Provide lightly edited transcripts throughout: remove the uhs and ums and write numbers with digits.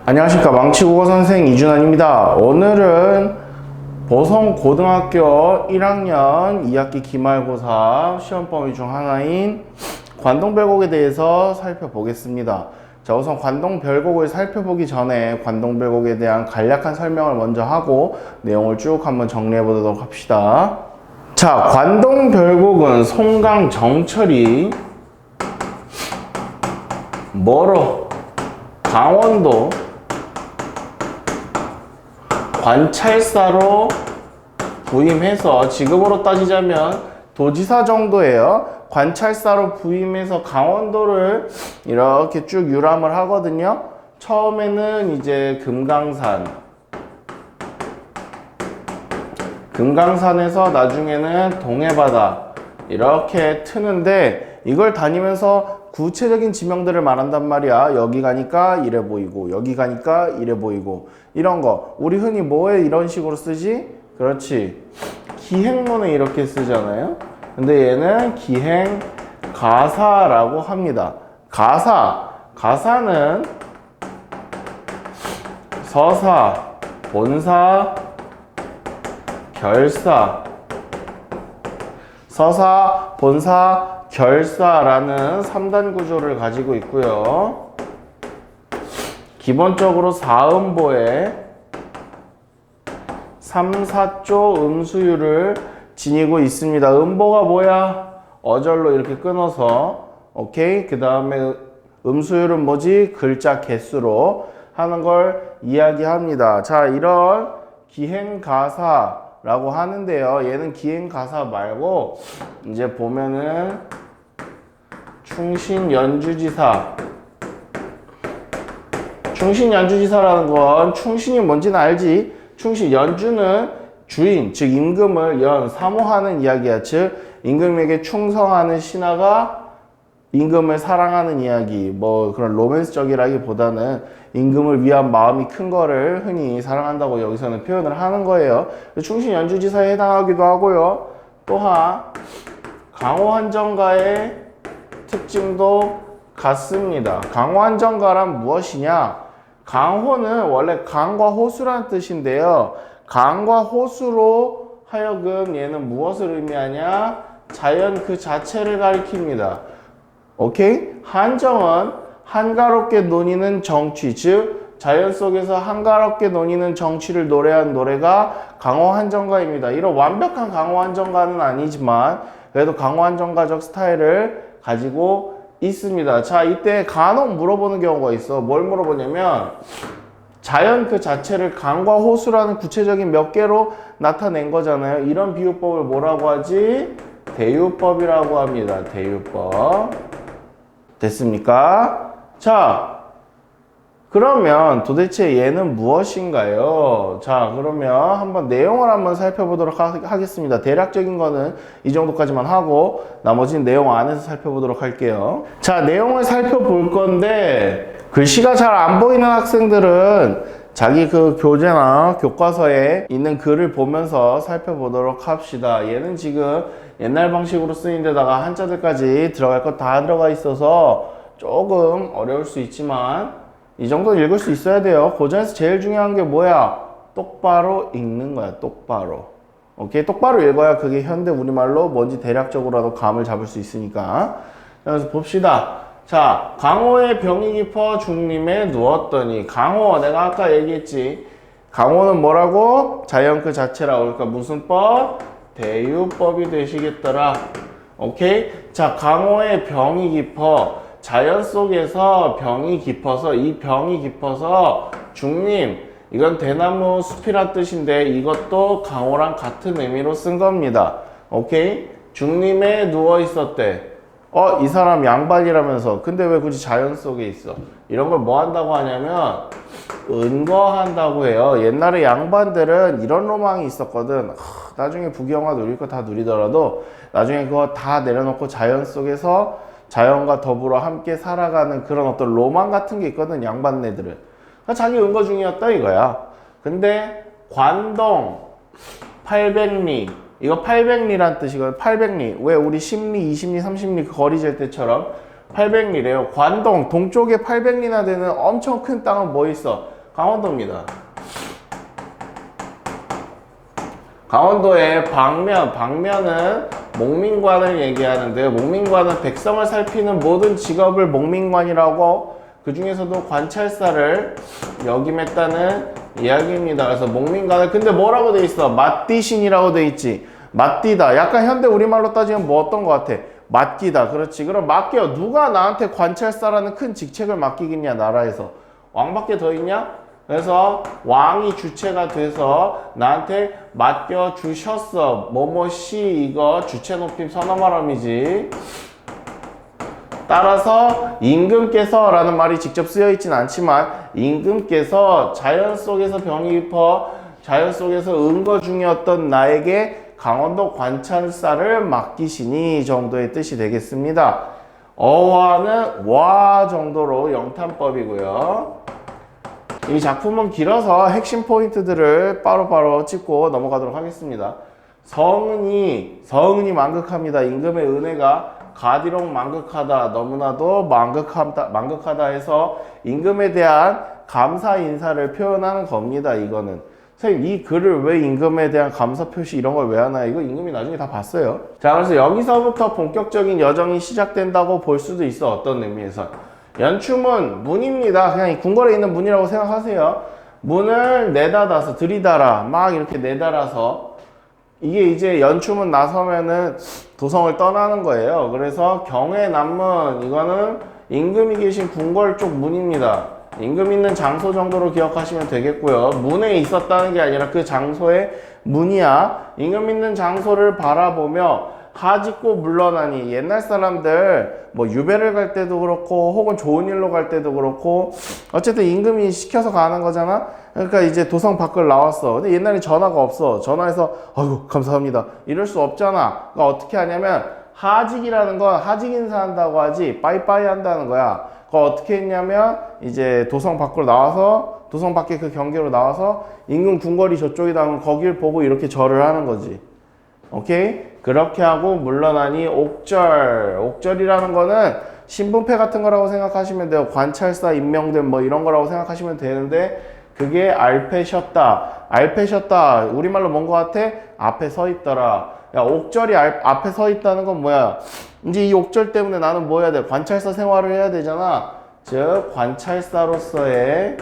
안녕하십니까, 망치국어 선생 이준환입니다. 오늘은 보성고등학교 1학년 2학기 기말고사 시험 범위 중 하나인 관동별곡에 대해서 살펴보겠습니다. 자, 우선 관동별곡을 살펴보기 전에 관동별곡에 대한 간략한 설명을 먼저 하고 내용을 쭉 한번 정리해 보도록 합시다. 자, 관동별곡은 송강 정철이 뭐로? 강원도 관찰사로 부임해서, 지금으로 따지자면 도지사 정도예요. 관찰사로 부임해서 강원도를 이렇게 쭉 유람을 하거든요. 처음에는 이제 금강산에서 나중에는 동해바다 이렇게 트는데, 이걸 다니면서 구체적인 지명들을 말한단 말이야. 여기 가니까 이래 보이고, 여기 가니까 이래 보이고, 이런 거 우리 흔히 뭐에 이런 식으로 쓰지? 그렇지, 기행문에 이렇게 쓰잖아요. 근데 얘는 기행가사라고 합니다. 가사는 서사, 본사, 결사, 서사, 본사, 결사라는 3단 구조를 가지고 있고요. 기본적으로 사음보에 3, 4조 음수율을 지니고 있습니다. 음보가 뭐야? 어절로 이렇게 끊어서, 오케이? 그 다음에 음수율은 뭐지? 글자 개수로 하는 걸 이야기합니다. 자, 이런 기행가사라고 하는데요. 얘는 기행가사 말고 이제 보면은 충신연주지사라는 건 충신이 뭔지는 알지? 연주는 주인, 즉 임금을 사모하는 이야기야. 즉 임금에게 충성하는 신하가 임금을 사랑하는 이야기. 뭐 그런 로맨스적이라기보다는 임금을 위한 마음이 큰 거를 흔히 사랑한다고 여기서는 표현을 하는 거예요. 충신연주지사에 해당하기도 하고요. 또한 강호한정가의 특징도 같습니다. 강호한정가란 무엇이냐? 강호는 원래 강과 호수라는 뜻인데요. 강과 호수로 하여금 얘는 무엇을 의미하냐? 자연 그 자체를 가리킵니다. 오케이? 한정은 한가롭게 논의는 정취, 즉 자연 속에서 한가롭게 논의는 정취를 노래한 노래가 강호한정가입니다. 이런 완벽한 강호한정가는 아니지만 그래도 강호한정가적 스타일을 가지고 있습니다. 자, 이때 간혹 물어보는 경우가 있어. 뭘 물어보냐면 자연 그 자체를 강과 호수라는 구체적인 몇 개로 나타낸 거잖아요. 이런 비유법을 뭐라고 하지? 대유법이라고 합니다. 대유법. 됐습니까? 자, 그러면 도대체 얘는 무엇인가요? 자, 그러면 한번 내용을 한번 살펴보도록 하겠습니다. 대략적인 거는 이 정도까지만 하고 나머지는 내용 안에서 살펴보도록 할게요. 자, 내용을 살펴볼 건데 글씨가 잘 안 보이는 학생들은 자기 그 교재나 교과서에 있는 글을 보면서 살펴보도록 합시다. 얘는 지금 옛날 방식으로 쓰인 데다가 한자들까지 들어갈 거 다 들어가 있어서 조금 어려울 수 있지만 이 정도 읽을 수 있어야 돼요. 고전에서 제일 중요한 게 뭐야? 똑바로 읽는 거야. 똑바로. 오케이? 똑바로 읽어야 그게 현대 우리말로 뭔지 대략적으로라도 감을 잡을 수 있으니까. 그래서 봅시다. 자, 강호의 병이 깊어 중림에 누웠더니. 강호, 내가 아까 얘기했지. 강호는 뭐라고? 자연 그 자체라고. 그러니까 무슨 법? 대유법이 되시겠더라. 오케이? 자, 강호의 병이 깊어. 자연 속에서 병이 깊어서, 이 병이 깊어서 중림, 이건 대나무 숲이란 뜻인데 이것도 강호랑 같은 의미로 쓴 겁니다. 오케이? 중림에 누워 있었대. 이 사람 양반이라면서. 근데 왜 굳이 자연 속에 있어? 이런 걸 뭐 한다고 하냐면 은거한다고 해요. 옛날에 양반들은 이런 로망이 있었거든. 나중에 부귀영화 누릴 거 다 누리더라도 나중에 그거 다 내려놓고 자연 속에서 자연과 더불어 함께 살아가는 그런 어떤 로망 같은 게 있거든, 양반네들은. 그러니까 자기 은거 중이었다 이거야. 근데 관동 800리, 이거 800리란 뜻이거든. 800리. 왜 우리 10리, 20리, 30리 거리 잴 때처럼 800리래요. 관동 동쪽에 800리나 되는 엄청 큰 땅은 뭐 있어? 강원도입니다. 강원도의 방면은 목민관을 얘기하는데요. 목민관은 백성을 살피는 모든 직업을 목민관이라고, 그 중에서도 관찰사를 역임했다는 이야기입니다. 그래서 목민관을, 근데 뭐라고 돼 있어? 맞디신이라고 돼 있지. 맞디다. 약간 현대 우리말로 따지면 뭐 어떤 것 같아? 맡기다. 그렇지. 그럼 맡겨. 누가 나한테 관찰사라는 큰 직책을 맡기겠냐, 나라에서? 왕밖에 더 있냐? 그래서 왕이 주체가 돼서 나한테 맡겨주셨어. 뭐뭐시, 이거 주체 높임 선어말함이지. 따라서 임금께서 라는 말이 직접 쓰여 있진 않지만, 임금께서 자연 속에서 병이 깊어 자연 속에서 은거 중이었던 나에게 강원도 관찰사를 맡기시니 정도의 뜻이 되겠습니다. 어와는 와 정도로 영탄법이고요. 이 작품은 길어서 핵심 포인트들을 바로바로 짚고 넘어가도록 하겠습니다. 성은이 만극합니다. 임금의 은혜가 가디록 만극하다, 너무나도 만극하다 해서 임금에 대한 감사 인사를 표현하는 겁니다. 이거는 선생님, 이 글을 왜 임금에 대한 감사 표시 이런 걸 왜 하나요? 이거 임금이 나중에 다 봤어요. 자, 그래서 여기서부터 본격적인 여정이 시작된다고 볼 수도 있어. 어떤 의미에서. 연춤은 문입니다. 그냥 이 궁궐에 있는 문이라고 생각하세요. 문을 내닫아서, 들이달아, 막 이렇게 내달아서, 이게 이제 연춤은 나서면은 도성을 떠나는 거예요. 그래서 경외남문, 이거는 임금이 계신 궁궐 쪽 문입니다. 임금 있는 장소 정도로 기억하시면 되겠고요. 문에 있었다는 게 아니라 그 장소의 문이야. 임금 있는 장소를 바라보며 하짓고 물러나니, 옛날 사람들 뭐 유배를 갈 때도 그렇고 혹은 좋은 일로 갈 때도 그렇고 어쨌든 임금이 시켜서 가는 거잖아. 그러니까 이제 도성 밖을 나왔어. 근데 옛날에 전화가 없어. 전화해서 아이고 감사합니다 이럴 수 없잖아. 그러니까 어떻게 하냐면, 하직이라는 건 하직 인사한다고 하지 빠이빠이 한다는 거야. 그거 어떻게 했냐면, 이제 도성 밖으로 나와서, 도성 밖에 그 경계로 나와서 임금 궁궐이 저쪽이다 하면 거길 보고 이렇게 절을 하는 거지. 오케이? 그렇게 하고 물러나니 옥절이라는 거는 신분패 같은 거라고 생각하시면 돼요. 관찰사 임명된 뭐 이런 거라고 생각하시면 되는데, 그게 알패셨다. 우리말로 뭔 거 같아? 앞에 서 있더라. 야, 옥절이 앞에 서 있다는 건 뭐야? 이제 이 옥절 때문에 나는 뭐 해야 돼? 관찰사 생활을 해야 되잖아. 즉 관찰사로서의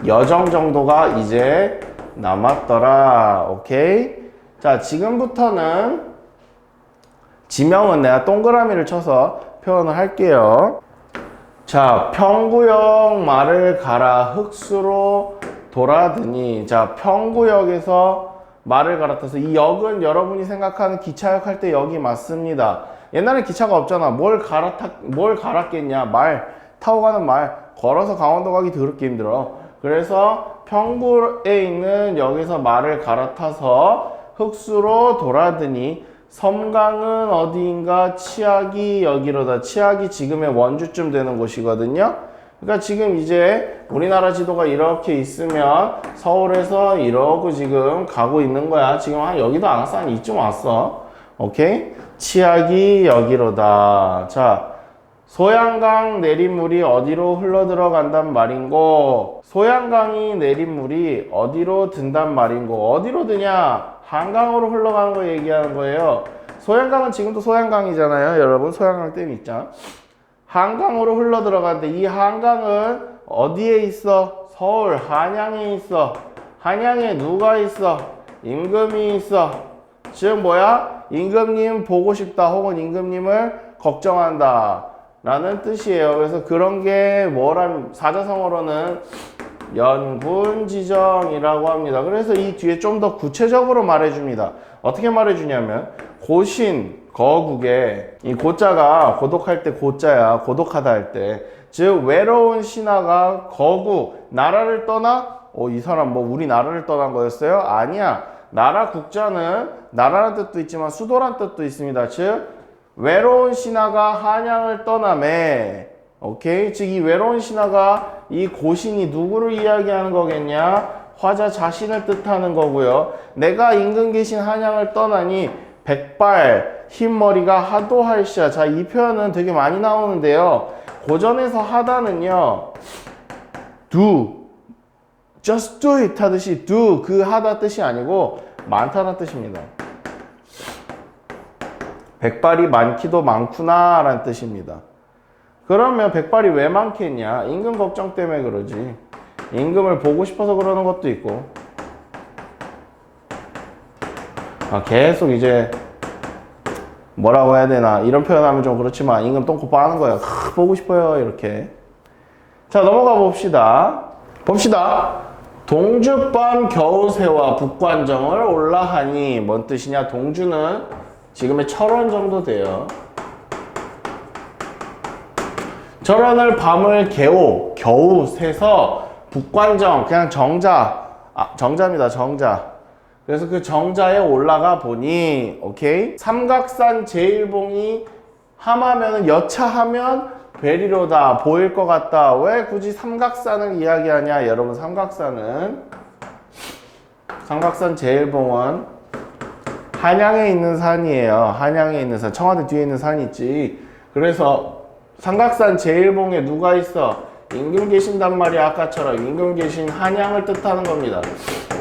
여정 정도가 이제 남았더라. 오케이? 자, 지금부터는 지명은 내가 동그라미를 쳐서 표현을 할게요. 자, 평구역 말을 가라 흑수로 돌아드니. 자, 평구역에서 말을 갈아타서, 이 역은 여러분이 생각하는 기차역 할 때 역이 맞습니다. 옛날에 기차가 없잖아. 뭘 갈았겠냐? 말 타고 가는 말. 걸어서 강원도 가기 더럽게 힘들어. 그래서 평구에 있는 역에서 말을 갈아타서 흑수로 돌아드니, 섬강은 어디인가 치악이 여기로다. 치악이 지금의 원주쯤 되는 곳이거든요. 그러니까 지금 이제 우리나라 지도가 이렇게 있으면 서울에서 이러고 지금 가고 있는 거야. 지금 한 여기도 안 왔어. 한 이쯤 왔어. 오케이? 치악이 여기로다. 자, 소양강 내린 물이 어디로 흘러 들어간단 말인고, 소양강이 내린 물이 어디로 든단 말인고, 어디로 드냐? 한강으로 흘러가는 거 얘기하는 거예요. 소양강은 지금도 소양강이잖아요. 여러분, 소양강 댐 있잖아. 한강으로 흘러 들어가는데, 이 한강은 어디에 있어? 서울 한양에 있어. 한양에 누가 있어? 임금이 있어. 즉 뭐야? 임금님 보고 싶다, 혹은 임금님을 걱정한다 라는 뜻이에요. 그래서 그런 게 뭐라면, 사자성어로는 연군지정이라고 합니다. 그래서 이 뒤에 좀 더 구체적으로 말해줍니다. 어떻게 말해주냐면, 고신, 거국에 이 고자가 고독할 때 고자야. 고독하다 할 때. 즉 외로운 신하가 거국, 나라를 떠나? 이 사람 뭐 우리나라를 떠난 거였어요? 아니야. 나라 국자는 나라라는 뜻도 있지만 수도란 뜻도 있습니다. 즉 외로운 신하가 한양을 떠나매. 오케이? 즉 이 외로운 신하가, 이 고신이 누구를 이야기하는 거겠냐? 화자 자신을 뜻하는 거고요. 내가 임금 계신 한양을 떠나니 백발, 흰머리가 하도 할시야. 자, 이 표현은 되게 많이 나오는데요. 고전에서 하다는요, do, just do it 하듯이 do, 그 하다 뜻이 아니고 많다는 뜻입니다. 백발이 많기도 많구나 라는 뜻입니다. 그러면 백발이 왜 많겠냐? 임금 걱정 때문에 그러지. 임금을 보고 싶어서 그러는 것도 있고. 계속 이제 뭐라고 해야 되나, 이런 표현하면 좀 그렇지만 임금 똥꼬 하는 거야. 보고 싶어요 이렇게. 자, 넘어가 봅시다. 동주밤 겨우새와 북관정을 올라하니. 뭔 뜻이냐? 동주는 지금의 철원 정도 돼요. 철원을 밤을 겨우 새서 북관정, 그냥 정자입니다. 정자. 그래서 그 정자에 올라가 보니, 오케이? 삼각산 제일봉이 함하면은 여차하면 베리로다, 보일 것 같다. 왜 굳이 삼각산을 이야기하냐? 여러분, 삼각산 제일봉은 한양에 있는 산이에요. 한양에 있는 산. 청와대 뒤에 있는 산이 있지. 그래서 삼각산 제일봉에 누가 있어? 임금 계신단 말이야. 아까처럼 임금 계신 한양을 뜻하는 겁니다.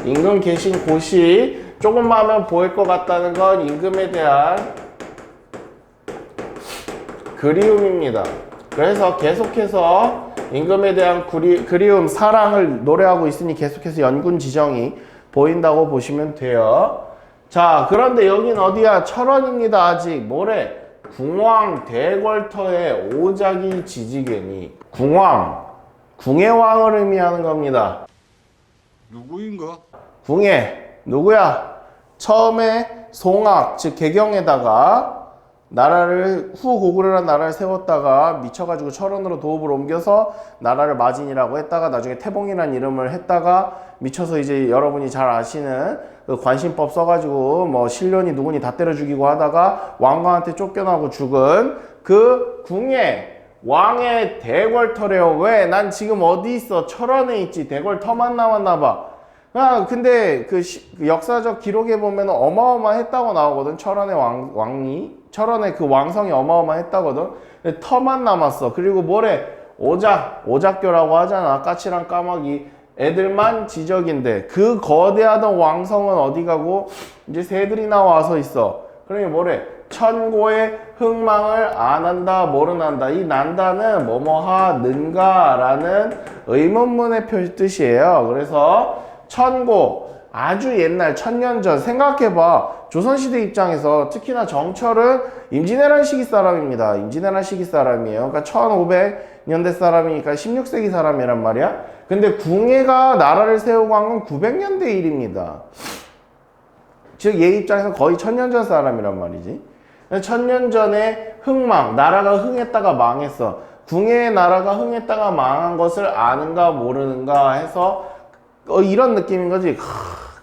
임금 계신 곳이 조금만 하면 보일 것 같다는 건 임금에 대한 그리움입니다. 그래서 계속해서 임금에 대한 그리움, 사랑을 노래하고 있으니 계속해서 연군지정이 보인다고 보시면 돼요. 자, 그런데 여긴 어디야? 철원입니다. 아직 뭐래? 궁왕 대궐터에 오작이 지지개니. 궁왕, 궁의 왕을 의미하는 겁니다. 누구인가? 궁예, 누구야? 처음에 송악, 즉 개경에다가 나라를, 후고구려라는 나라를 세웠다가 미쳐가지고 철원으로 도읍을 옮겨서 나라를 마진이라고 했다가 나중에 태봉이라는 이름을 했다가 미쳐서 이제 여러분이 잘 아시는 그 관신법 써가지고 뭐 신련이 누구니 다 때려 죽이고 하다가 왕관한테 쫓겨나고 죽은 그 궁예 왕의 대궐터래요. 왜? 난 지금 어디 있어? 철원에 있지. 대궐터만 남았나 봐. 근데 그 역사적 기록에 보면 어마어마했다고 나오거든. 철원의 철원의 그 왕성이 어마어마했다거든. 근데 터만 남았어. 그리고 뭐래? 오작교라고 하잖아. 까치랑 까마귀. 애들만 지적인데 그 거대하던 왕성은 어디 가고 이제 새들이 나와서 있어. 그러니 뭐래? 천고의 흥망을 안 한다, 모르난다. 이 난다는 뭐뭐하는가 라는 의문문의 뜻이에요. 그래서 천고, 아주 옛날, 천년 전, 생각해봐. 조선시대 입장에서 특히나 정철은 임진왜란 시기 사람입니다. 임진왜란 시기 사람이에요. 그러니까 1500년대 사람이니까 16세기 사람이란 말이야. 근데 궁예가 나라를 세우고 한 건 900년대 일입니다. 즉, 얘 입장에서 거의 천년 전 사람이란 말이지. 천년 전에 흥망, 나라가 흥했다가 망했어. 궁예의 나라가 흥했다가 망한 것을 아는가 모르는가 해서 이런 느낌인 거지.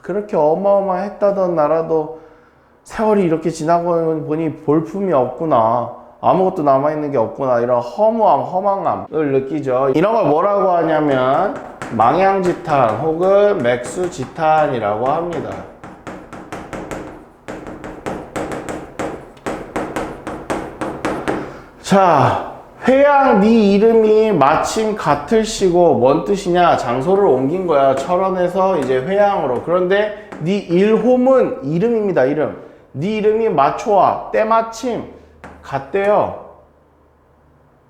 그렇게 어마어마했다던 나라도 세월이 이렇게 지나고 보니 볼품이 없구나. 아무것도 남아있는 게 없구나. 이런 허무함, 허망함을 느끼죠. 이런 걸 뭐라고 하냐면 망향지탄 혹은 맥수지탄이라고 합니다. 자, 회양 네 이름이 마침 같을시고 뭔 뜻이냐? 장소를 옮긴 거야. 철원에서 이제 회양으로. 그런데 네 일홈은 이름입니다. 이름. 네 이름이 마초와 때마침 같대요.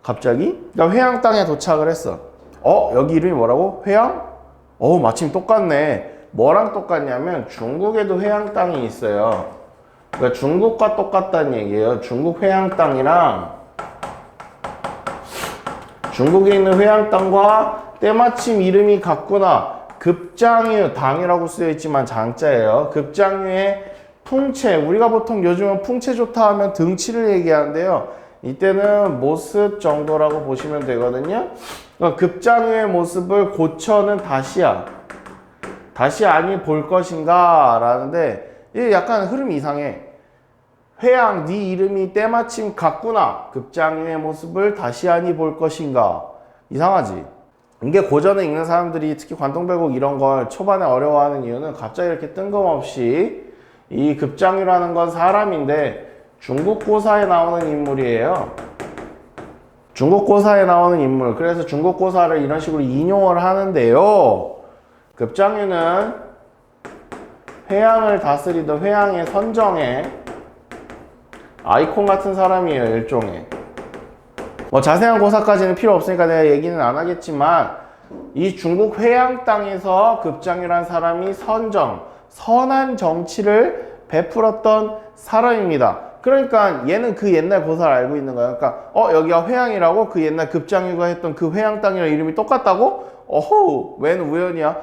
갑자기? 그러니까 회양 땅에 도착을 했어. 여기 이름이 뭐라고? 회양? 마침 똑같네. 뭐랑 똑같냐면 중국에도 회양 땅이 있어요. 그러니까 중국과 똑같다는 얘기예요. 중국 회양 땅이랑 중국에 있는 회양 땅과 때마침 이름이 같구나. 급장유, 당이라고 쓰여있지만 장자예요. 급장유의 풍채, 우리가 보통 요즘은 풍채 좋다 하면 등치를 얘기하는데요. 이때는 모습 정도라고 보시면 되거든요. 그러니까 급장유의 모습을 고쳐는 다시야. 다시 아니 볼 것인가 라는데 이게 약간 흐름이 이상해. 회양, 네 이름이 때마침 같구나. 급장유의 모습을 다시 아니 볼 것인가. 이상하지? 이게 고전에 읽는 사람들이 특히 관동별곡 이런 걸 초반에 어려워하는 이유는 갑자기 이렇게 뜬금없이 이 급장유라는 건 사람인데 중국고사에 나오는 인물이에요. 중국고사에 나오는 인물. 그래서 중국고사를 이런 식으로 인용을 하는데요. 급장유는 회양을 다스리던 회양의 선정의 아이콘 같은 사람이에요. 일종의. 뭐 자세한 고사까지는 필요 없으니까 내가 얘기는 안 하겠지만 이 중국 회양 땅에서 급장유란 사람이 선한 정치를 베풀었던 사람입니다. 그러니까 얘는 그 옛날 고사를 알고 있는 거야. 그러니까 여기가 회양이라고 그 옛날 급장유가 했던 그 회양 땅이랑 이름이 똑같다고? 어허, 웬 우연이야?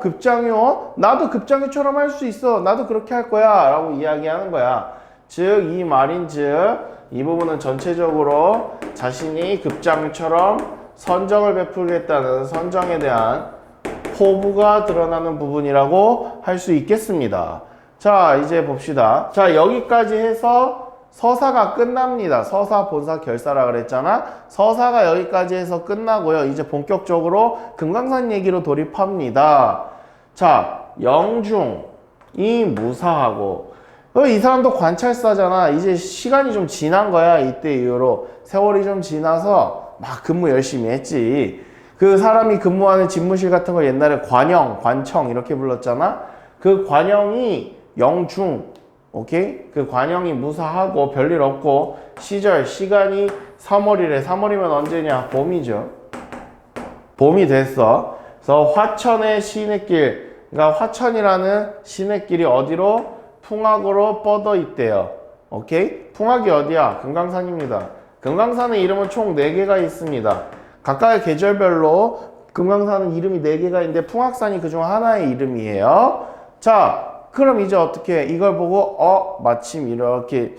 급장유, 나도 급장유처럼 할 수 있어. 나도 그렇게 할 거야. 라고 이야기하는 거야. 즉, 이 말인즉, 이 부분은 전체적으로 자신이 급장유처럼 선정을 베풀겠다는 선정에 대한 포부가 드러나는 부분이라고 할 수 있겠습니다. 자, 이제 봅시다. 자, 여기까지 해서 서사가 끝납니다. 서사, 본사, 결사라 그랬잖아. 서사가 여기까지 해서 끝나고요. 이제 본격적으로 금강산 얘기로 돌입합니다. 자, 영중이 무사하고 이 사람도 관찰사잖아. 이제 시간이 좀 지난 거야. 이때 이후로 세월이 좀 지나서 막 근무 열심히 했지. 그 사람이 근무하는 집무실 같은 거 옛날에 관영, 관청 이렇게 불렀잖아. 그 관영이 영중, 오케이? 그 관영이 무사하고 별일 없고 시간이 3월이래. 3월이면 언제냐? 봄이죠. 봄이 됐어. 그래서 화천의 시냇길, 그러니까 화천이라는 시냇길이 어디로? 풍악으로 뻗어 있대요. 오케이? 풍악이 어디야? 금강산입니다. 금강산의 이름은 총 4개가 있습니다. 각각의 계절별로 금강산은 이름이 4개가 있는데 풍악산이 그중 하나의 이름이에요. 자, 그럼 이제 어떻게 이걸 보고 마침 이렇게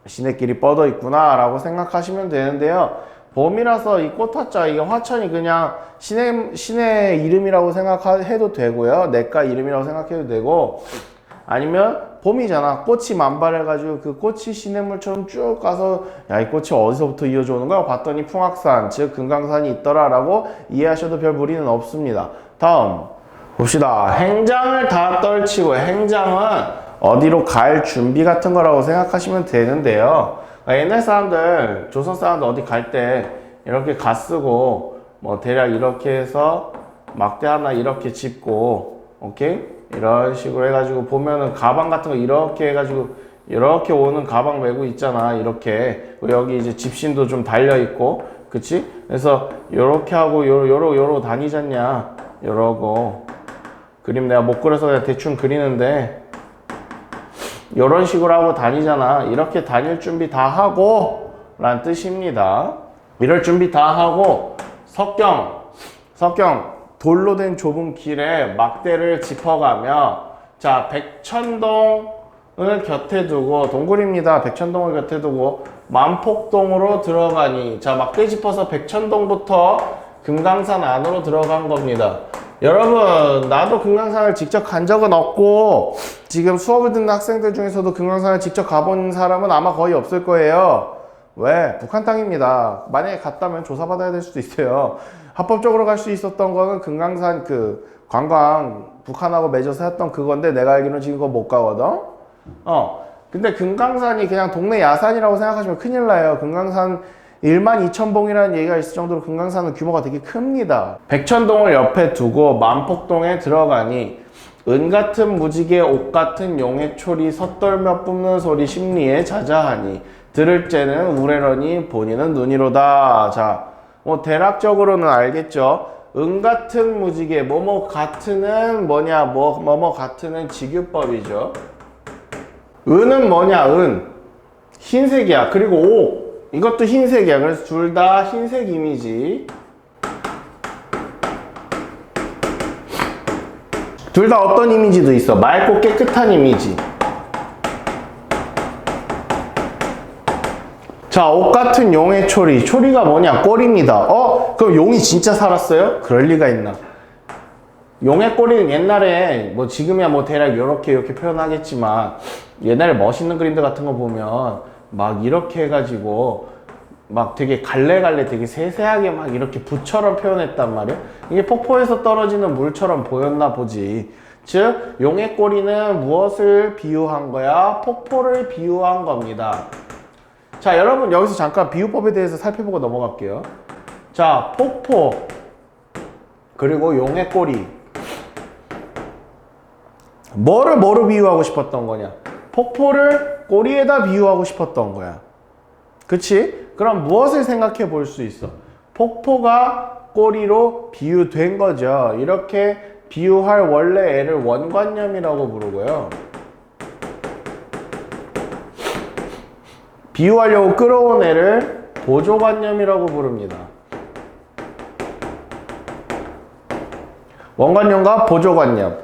시냇길이 뻗어 있구나 라고 생각하시면 되는데요. 봄이라서 이 꽃화자 이게 화천이 그냥 시내 이름이라고 생각해도 되고요. 내과 이름이라고 생각해도 되고 아니면 봄이잖아. 꽃이 만발해가지고 그 꽃이 시냇물처럼 쭉 가서 야, 이 꽃이 어디서부터 이어져 오는 거야? 봤더니 풍악산, 즉 금강산이 있더라 라고 이해하셔도 별 무리는 없습니다. 다음 봅시다. 행장을 다 떨치고 행장은 어디로 갈 준비 같은 거라고 생각하시면 되는데요. 옛날 사람들, 조선 사람들 어디 갈 때 이렇게 가 쓰고 뭐 대략 이렇게 해서 막대 하나 이렇게 짚고 오케이? 이런 식으로 해가지고 보면은 가방 같은 거 이렇게 해가지고 이렇게 오는 가방 메고 있잖아. 이렇게 여기 이제 집신도 좀 달려 있고, 그치? 그래서 요렇게 하고 요러 다니잖냐. 요러고 그림 내가 못 그려서 그냥 대충 그리는데 요런 식으로 하고 다니잖아. 이렇게 다닐 준비 다 하고 란 뜻입니다. 이럴 준비 다 하고 석경 돌로 된 좁은 길에 막대를 짚어가며 자 백천동을 곁에 두고 동굴입니다. 백천동을 곁에 두고 만폭동으로 들어가니 자 막대 짚어서 백천동부터 금강산 안으로 들어간 겁니다. 여러분 나도 금강산을 직접 간 적은 없고 지금 수업을 듣는 학생들 중에서도 금강산을 직접 가본 사람은 아마 거의 없을 거예요. 왜? 북한 땅입니다. 만약에 갔다면 조사받아야 될 수도 있어요. 합법적으로 갈 수 있었던 거는 금강산 그 관광 북한하고 맺어서 했던 그건데 내가 알기로는 지금 그거 못 가거든. 근데 금강산이 그냥 동네 야산이라고 생각하시면 큰일 나요. 금강산 12,000봉이라는 얘기가 있을 정도로 금강산은 규모가 되게 큽니다. 백천동을 옆에 두고 만폭동에 들어가니 은 같은 무지개 옷 같은 용해초리 섣떨며 뿜는 소리 심리에 자자하니 들을 째는 우레러니 본인은 눈이로다. 자, 뭐 대략적으로는 알겠죠. 은 같은 무지개 뭐뭐 같은은 뭐냐 뭐뭐 같은은 직유법이죠. 은은 뭐냐 은 흰색이야. 그리고 옥 이것도 흰색이야. 그래서 둘 다 흰색 이미지. 둘 다 어떤 이미지도 있어. 맑고 깨끗한 이미지. 자, 옷 같은 용의 초리. 초리가 뭐냐? 꼬리입니다. 그럼 용이 진짜 살았어요? 그럴 리가 있나? 용의 꼬리는 옛날에 뭐 지금이야 뭐 대략 이렇게 표현하겠지만 옛날에 멋있는 그림들 같은 거 보면 막 이렇게 해가지고 막 되게 갈래갈래 되게 세세하게 막 이렇게 붓처럼 표현했단 말이야. 이게 폭포에서 떨어지는 물처럼 보였나 보지. 즉 용의 꼬리는 무엇을 비유한 거야? 폭포를 비유한 겁니다. 자, 여러분 여기서 잠깐 비유법에 대해서 살펴보고 넘어갈게요. 자, 폭포 그리고 용의 꼬리, 뭐를 비유하고 싶었던 거냐? 폭포를 꼬리에다 비유하고 싶었던 거야. 그치? 그럼 무엇을 생각해 볼 수 있어? 폭포가 꼬리로 비유된 거죠. 이렇게 비유할 원래 애를 원관념이라고 부르고요. 비유하려고 끌어온 애를 보조관념이라고 부릅니다. 원관념과 보조관념.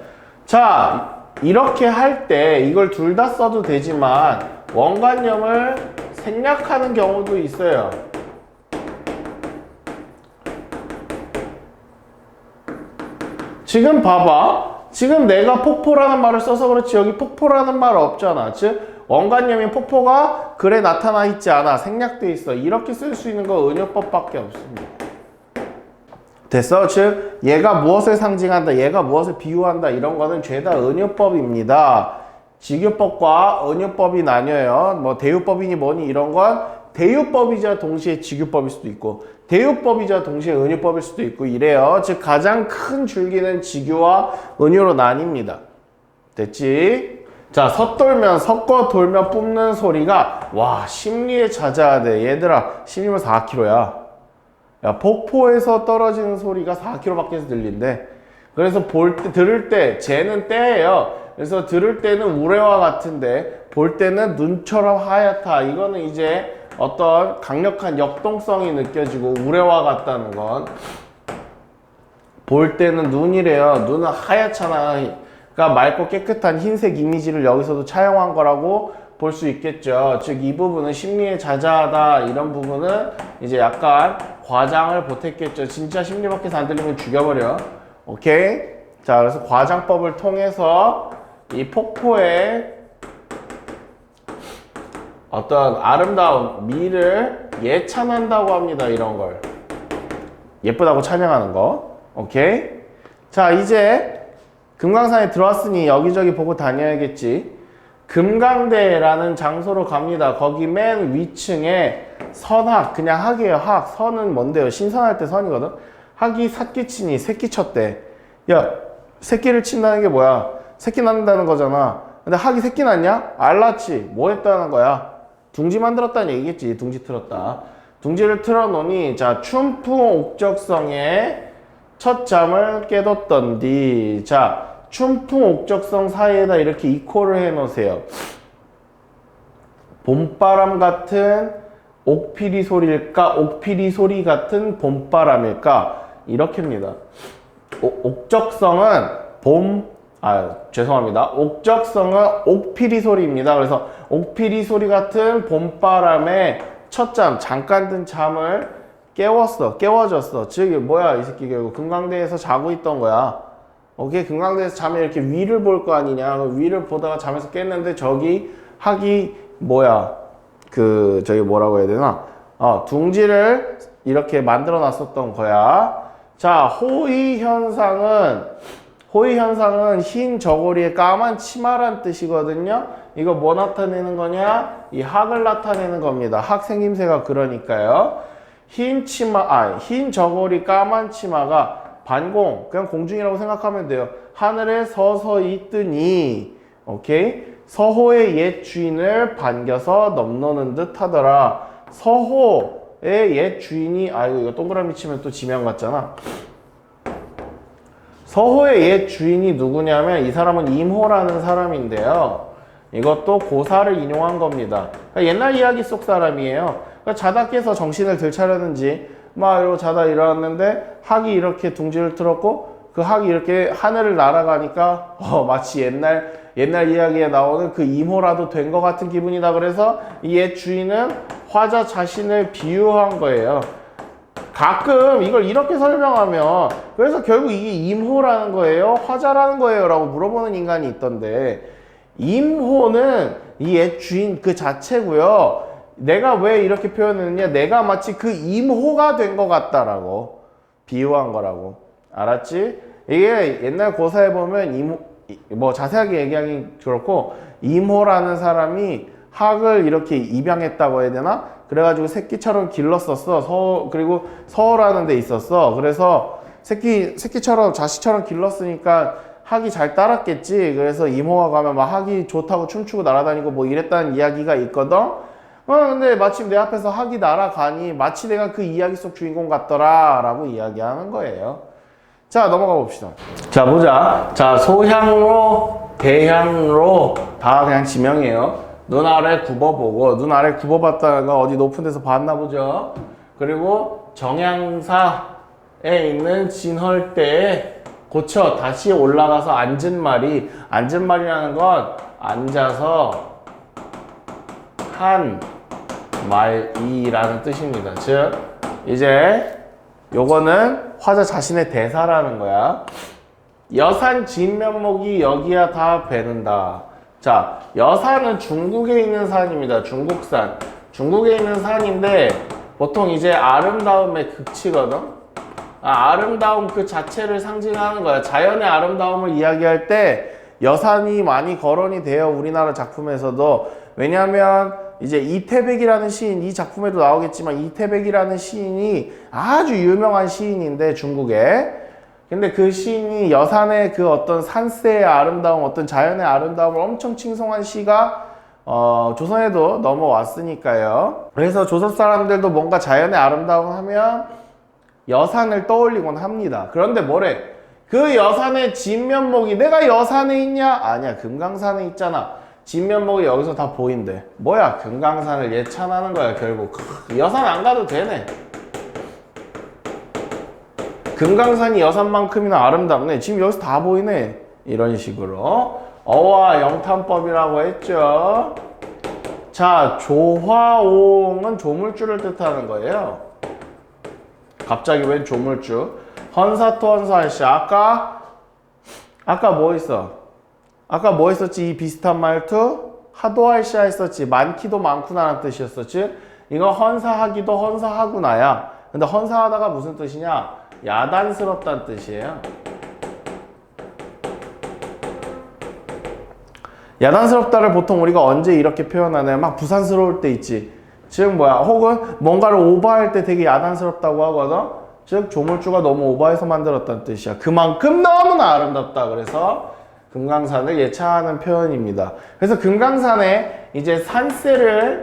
자, 이렇게 할 때 이걸 둘 다 써도 되지만 원관념을 생략하는 경우도 있어요. 지금 봐봐. 지금 내가 폭포라는 말을 써서 그렇지 여기 폭포라는 말 없잖아. 즉 원관념인 폭포가 글에 나타나 있지 않아. 생략돼 있어. 이렇게 쓸 수 있는 거 은유법밖에 없습니다. 됐어? 즉 얘가 무엇을 상징한다, 얘가 무엇을 비유한다, 이런 거는 죄다 은유법입니다. 직유법과 은유법이 나뉘어요. 뭐 대유법이니 뭐니 이런 건 대유법이자 동시에 직유법일 수도 있고 대유법이자 동시에 은유법일 수도 있고 이래요. 즉 가장 큰 줄기는 직유와 은유로 나뉩니다. 됐지? 자, 섰돌면 섞어 돌면 뿜는 소리가 와 심리에 자자하대. 얘들아 심리면 4km야. 야, 폭포에서 떨어지는 소리가 4km밖에 들린대. 그래서 들을 때, 쟤는 때예요. 그래서 들을 때는 우레와 같은데, 볼 때는 눈처럼 하얗다. 이거는 이제 어떤 강력한 역동성이 느껴지고 우레와 같다는 건. 볼 때는 눈이래요. 눈은 하얗잖아. 그러니까 맑고 깨끗한 흰색 이미지를 여기서도 차용한 거라고 볼 수 있겠죠. 즉 이 부분은 심리에 자자하다 이런 부분은 이제 약간 과장을 보탰겠죠. 진짜 심리 밖에서 안 들리면 죽여버려. 오케이? 자, 그래서 과장법을 통해서 이 폭포의 어떤 아름다운 미를 예찬한다고 합니다. 이런 걸 예쁘다고 찬양하는 거. 오케이? 자, 이제 금강산에 들어왔으니 여기저기 보고 다녀야겠지. 금강대라는 장소로 갑니다. 거기 맨 위층에 선학, 그냥 학이에요. 학. 선은 뭔데요? 신선할 때 선이거든. 학이 삿기 치니 새끼 쳤대. 야, 새끼를 친다는 게 뭐야? 새끼 낳는다는 거잖아. 근데 학이 새끼 낳냐? 알랐지. 뭐 했다는 거야? 둥지 만들었다는 얘기겠지. 둥지 틀었다. 둥지를 틀어놓으니 자, 춘풍 옥적성에 첫 잠을 깨뒀던디. 자, 춘풍 옥적성 사이에다 이렇게 이코를 해 놓으세요. 봄바람 같은 옥피리 소리일까? 옥피리 소리 같은 봄바람일까? 이렇게입니다. 옥적성은 죄송합니다. 옥적성은 옥피리 소리입니다. 그래서 옥피리 소리 같은 봄바람에 첫잠, 잠깐 든 잠을 깨워줬어. 즉, 뭐야, 이 새끼 결국 금강대에서 자고 있던 거야. 오케이, 금강대에서 자면 이렇게 위를 볼 거 아니냐. 위를 보다가 잠에서 깼는데 저기 학이 뭐야, 저기 뭐라고 해야 되나? 둥지를 이렇게 만들어 놨었던 거야. 자, 호의 현상은 흰 저고리에 까만 치마란 뜻이거든요. 이거 뭐 나타내는 거냐? 이 학을 나타내는 겁니다. 학 생김새가 그러니까요. 흰 저고리 까만 치마가 반공, 그냥 공중이라고 생각하면 돼요. 하늘에 서서히 뜨니, 오케이? 서호의 옛 주인을 반겨서 넘노는 듯 하더라. 서호의 옛 주인이, 이거 동그라미 치면 또 지명 같잖아. 서호의 옛 주인이 누구냐면 이 사람은 임호라는 사람인데요. 이것도 고사를 인용한 겁니다. 그러니까 옛날 이야기 속 사람이에요. 그러니까 자다 깨서 정신을 들차려든지 막 이러고 자다 일어났는데 학이 이렇게 둥지를 틀었고 그 학이 이렇게 하늘을 날아가니까 마치 옛날 이야기에 나오는 그 임호라도 된 것 같은 기분이다. 그래서 이 옛 주인은 화자 자신을 비유한 거예요. 가끔 이걸 이렇게 설명하면 그래서 결국 이게 임호라는 거예요? 화자라는 거예요? 라고 물어보는 인간이 있던데 임호는 이 옛 주인 그 자체고요. 내가 왜 이렇게 표현했느냐? 내가 마치 그 임호가 된 것 같다라고 비유한 거라고. 알았지? 이게 옛날 고사에 보면 뭐 자세하게 얘기하기 그렇고 이모라는 사람이 학을 이렇게 입양했다고 해야 되나? 그래가지고 새끼처럼 길렀었어. 그리고 서울하는 데 있었어. 그래서 새끼처럼 자식처럼 길렀으니까 학이 잘 따랐겠지. 그래서 이모가 가면 막 학이 좋다고 춤추고 날아다니고 뭐 이랬다는 이야기가 있거든. 근데 마침 내 앞에서 학이 날아가니 마치 내가 그 이야기 속 주인공 같더라 라고 이야기하는 거예요. 자, 넘어가 봅시다. 자, 보자. 자, 소향로, 대향로 다 그냥 지명이에요. 눈 아래 굽어보고, 눈 아래 굽어봤다는 거 어디 높은 데서 봤나 보죠. 그리고 정향사에 있는 진헐대에 고쳐 다시 올라가서 앉은 말이라는 건 앉아서 한 말이라는 뜻입니다. 즉 이제 요거는 화자 자신의 대사라는 거야. 여산 진면목이 여기야 다 배는다. 자, 여산은 중국에 있는 산입니다. 중국산. 중국에 있는 산인데 보통 이제 아름다움의 극치거든. 아름다움 그 자체를 상징하는 거야. 자연의 아름다움을 이야기할 때 여산이 많이 거론이 돼요. 우리나라 작품에서도. 왜냐하면 이제 이태백이라는 시인, 이 작품에도 나오겠지만 이태백이라는 시인이 아주 유명한 시인인데 중국에. 근데 그 시인이 여산의 그 어떤 산세의 아름다움, 어떤 자연의 아름다움을 엄청 칭송한 시가 조선에도 넘어왔으니까요. 그래서 조선 사람들도 뭔가 자연의 아름다움 하면 여산을 떠올리곤 합니다. 그런데 뭐래? 그 여산의 진면목이 내가 여산에 있냐? 아니야, 금강산에 있잖아. 진면목이 여기서 다 보인대. 뭐야? 금강산을 예찬하는 거야, 결국. 여산 안 가도 되네. 금강산이 여산만큼이나 아름답네. 지금 여기서 다 보이네. 이런 식으로. 어와 영탄법이라고 했죠. 자, 조화옹은 조물주를 뜻하는 거예요. 갑자기 웬 조물주? 헌사토 헌사할시. 아까 뭐 있어? 아까 뭐 했었지? 이 비슷한 말투? 하도할시야 했었지. 많기도 많구나라는 뜻이었었지. 이거 헌사하기도 헌사하구나야. 근데 헌사하다가 무슨 뜻이냐? 야단스럽다는 뜻이에요. 야단스럽다를 보통 우리가 언제 이렇게 표현하나요? 막 부산스러울 때 있지. 즉 뭐야? 혹은 뭔가를 오버할 때 되게 야단스럽다고 하거든. 즉 조물주가 너무 오버해서 만들었다는 뜻이야. 그만큼 너무나 아름답다. 그래서 금강산을 예찬하는 표현입니다. 그래서 금강산에 이제 산세를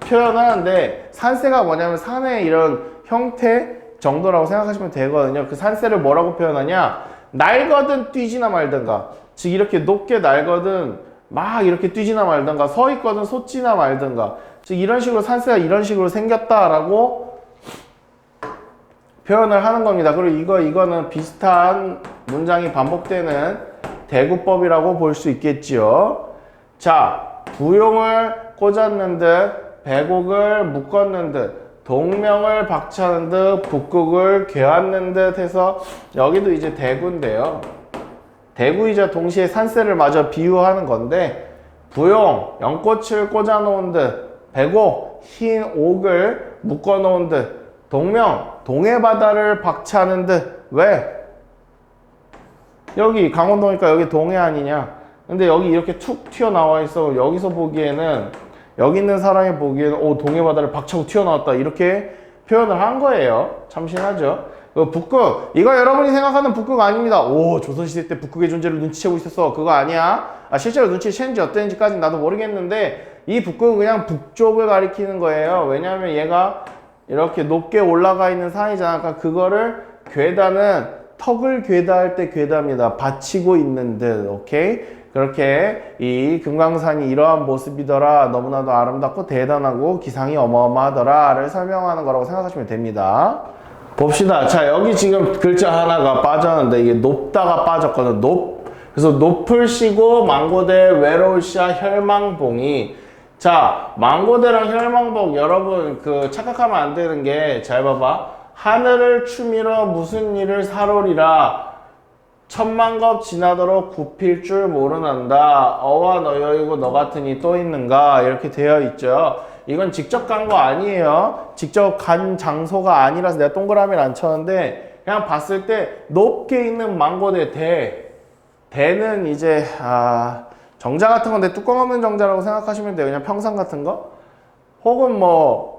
표현하는데, 산세가 뭐냐면 산의 이런 형태 정도라고 생각하시면 되거든요. 그 산세를 뭐라고 표현하냐? 날거든 뛰지나 말든가. 즉 이렇게 높게 날거든 막 이렇게 뛰지나 말든가, 서 있거든 솟지나 말든가. 즉 이런 식으로 산세가 이런 식으로 생겼다라고 표현을 하는 겁니다. 그리고 이거는 비슷한 문장이 반복되는 대구법이라고 볼 수 있겠지요. 자, 부용을 꽂았는 듯, 배곡을 묶었는 듯, 동명을 박차는 듯, 북극을 괴왔는 듯 해서 여기도 이제 대구인데요. 대구이자 동시에 산세를 마저 비유하는 건데, 부용, 연꽃을 꽂아놓은 듯, 배곡, 흰 옥을 묶어놓은 듯, 동명, 동해바다를 박차는 듯. 왜? 여기 강원도니까 여기 동해 아니냐? 근데 여기 이렇게 툭 튀어나와 있어. 여기서 보기에는, 여기 있는 사람이 보기에는 오, 동해바다를 박차고 튀어나왔다, 이렇게 표현을 한 거예요. 참신하죠? 북극, 이거 여러분이 생각하는 북극 아닙니다. 오, 조선시대 때 북극의 존재를 눈치채고 있었어. 그거 아니야. 실제로 눈치챘는지 어땠는지까지는 나도 모르겠는데, 이 북극은 그냥 북쪽을 가리키는 거예요. 왜냐하면 얘가 이렇게 높게 올라가 있는 산이잖아. 그러니까 그거를 괴다는 턱을 괴다할 때 괴다입니다. 받치고 있는 듯. 오케이? 그렇게 이 금강산이 이러한 모습이더라. 너무나도 아름답고 대단하고 기상이 어마어마하더라를 설명하는 거라고 생각하시면 됩니다. 봅시다. 자, 여기 지금 글자 하나가 빠졌는데 이게 높다가 빠졌거든. 그래서 높을 쉬고 망고대 외로울시야 혈망봉이. 자, 망고대랑 혈망복, 여러분 그 착각하면 안 되는 게, 잘 봐봐. 하늘을 추미러 무슨 일을 사로리라. 천만겁 지나도록 굽힐 줄 모르난다. 어와 너여이고 너 같으니 또 있는가. 이렇게 되어 있죠. 이건 직접 간 거 아니에요. 직접 간 장소가 아니라서 내가 동그라미를 안 쳤는데, 그냥 봤을 때 높게 있는 망고대 대는 이제 정자 같은 건데 뚜껑 없는 정자라고 생각하시면 돼요. 그냥 평상 같은 거. 혹은 뭐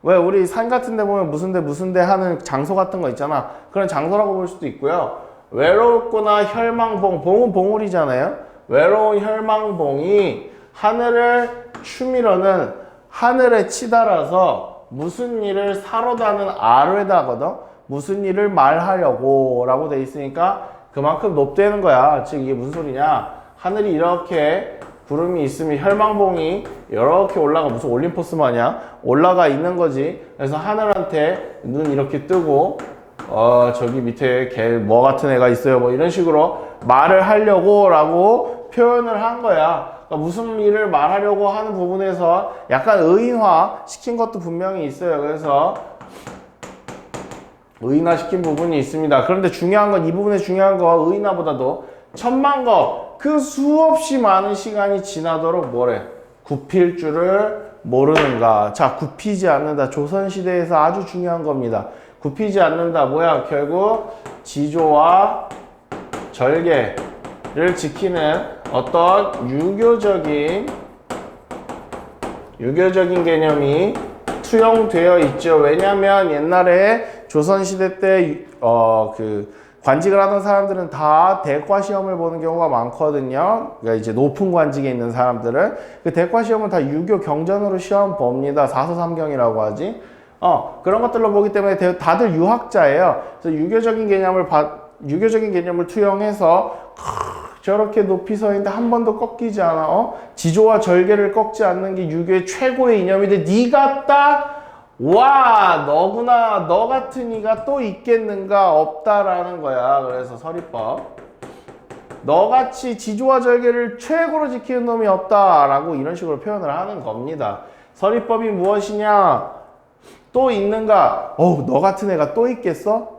왜 우리 산 같은 데 보면 무슨 데 하는 장소 같은 거 있잖아. 그런 장소라고 볼 수도 있고요. 외롭거나 혈망봉, 봉은 봉우리잖아요. 외로운 혈망봉이 하늘을 추미러는 하늘에 치달아서 무슨 일을 사로다는 아뢰다거든. 무슨 일을 말하려고 라고 돼 있으니까 그만큼 높대는 거야. 즉 이게 무슨 소리냐. 하늘이 이렇게 구름이 있으면 혈망봉이 이렇게 올라가 무슨 올림포스 마냥 올라가 있는 거지. 그래서 하늘한테 눈 이렇게 뜨고 저기 밑에 개 뭐 같은 애가 있어요. 뭐 이런 식으로 말을 하려고 라고 표현을 한 거야. 그러니까 무슨 일을 말하려고 하는 부분에서 약간 의인화 시킨 것도 분명히 있어요. 그래서 의인화 시킨 부분이 있습니다. 그런데 중요한 건 이 부분에 중요한 거 의인화보다도 천만거 그 수없이 많은 시간이 지나도록 뭐래? 굽힐 줄을 모르는가. 자, 굽히지 않는다. 조선시대에서 아주 중요한 겁니다. 굽히지 않는다. 뭐야? 결국 지조와 절개를 지키는 어떤 유교적인 개념이 투영되어 있죠. 왜냐면 옛날에 조선시대 때 관직을 하던 사람들은 다 대과 시험을 보는 경우가 많거든요. 그러니까 이제 높은 관직에 있는 사람들은 그 대과 시험은 다 유교 경전으로 시험 봅니다. 4서3경이라고 하지. 그런 것들로 보기 때문에 다들 유학자예요. 그래서 유교적인 개념을 투영해서 저렇게 높이 서 있는데 한 번도 꺾이지 않아. 지조와 절개를 꺾지 않는 게 유교의 최고의 이념인데 네가 딱 와 너구나. 너 같은 이가 또 있겠는가. 없다라는 거야. 그래서 서리법 너같이 지조와 절개를 최고로 지키는 놈이 없다라고 이런 식으로 표현을 하는 겁니다. 서리법이 무엇이냐. 또 있는가. 너 같은 애가 또 있겠어?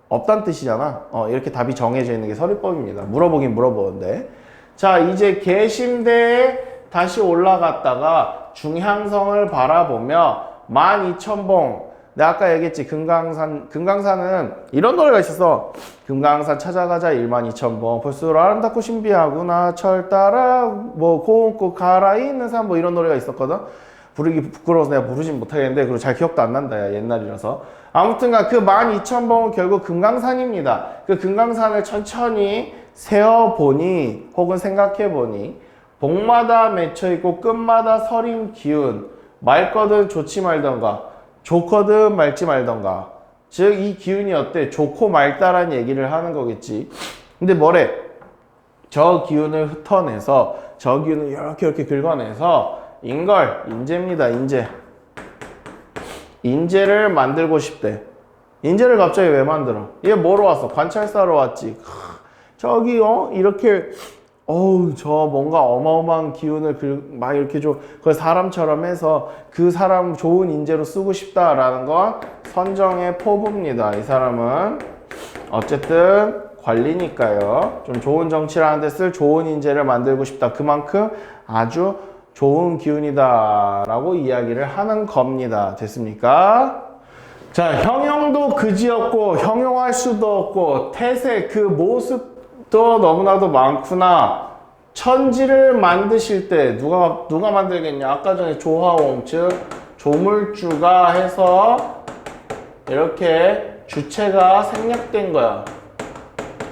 없단 뜻이잖아. 이렇게 답이 정해져 있는 게 서리법입니다. 물어보긴 물어보는데. 자, 이제 개심대에 다시 올라갔다가 중향성을 바라보며 12,000봉. 내가 아까 얘기했지. 금강산은 이런 노래가 있었어. 금강산 찾아가자 12,000봉. 볼수록 아름답고 신비하구나. 철 따라 뭐 고운꽃 갈아있는 산 뭐 이런 노래가 있었거든. 부르기 부끄러워서 내가 부르진 못하겠는데 그리고 잘 기억도 안 난다. 야, 옛날이라서. 아무튼간 그 12,000봉은 결국 금강산입니다. 그 금강산을 천천히 세어보니 혹은 생각해보니 봉마다 맺혀있고 끝마다 서린 기운. 맑거든 좋지 말던가 좋거든 맑지 말던가. 즉 이 기운이 어때? 좋고 맑다라는 얘기를 하는 거겠지. 근데 뭐래? 저 기운을 흩어내서 저 기운을 이렇게 긁어내서 인재입니다. 인재를 만들고 싶대. 인재를 갑자기 왜 만들어? 얘 뭐로 왔어? 관찰사로 왔지. 저기 이렇게 저 뭔가 어마어마한 기운을 막 이렇게 그걸 사람처럼 해서 그 사람 좋은 인재로 쓰고 싶다라는 건 선정의 포부입니다. 이 사람은 어쨌든 관리니까요. 좀 좋은 정치를 하는데 쓸 좋은 인재를 만들고 싶다. 그만큼 아주 좋은 기운이다 라고 이야기를 하는 겁니다. 됐습니까? 자, 형용도 그지없고 형용할 수도 없고 태세 그 모습 또 너무나도 많구나. 천지를 만드실 때 누가 만들겠냐? 아까 전에 조화옹 즉 조물주가 해서 이렇게 주체가 생략된 거야.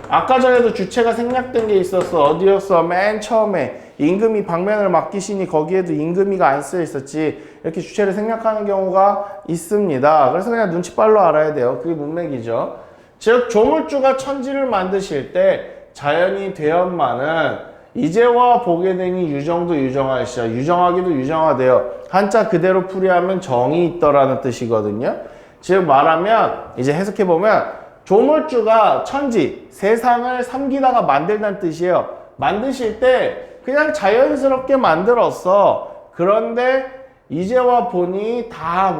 아까 전에도 주체가 생략된 게 있었어. 어디였어? 맨 처음에 임금이 방면을 맡기시니 거기에도 임금이가 안 쓰여 있었지. 이렇게 주체를 생략하는 경우가 있습니다. 그래서 그냥 눈치빨로 알아야 돼요. 그게 문맥이죠. 즉 조물주가 천지를 만드실 때 자연이 되었마는 이제와 보게 되니 유정도 유정할시야. 유정하기도 유정하대요. 한자 그대로 풀이하면 정이 있더라는 뜻이거든요. 즉 말하면 이제 해석해보면 조물주가 천지, 세상을 삼기다가 만들다는 뜻이에요. 만드실 때 그냥 자연스럽게 만들었어. 그런데 이제와 보니 다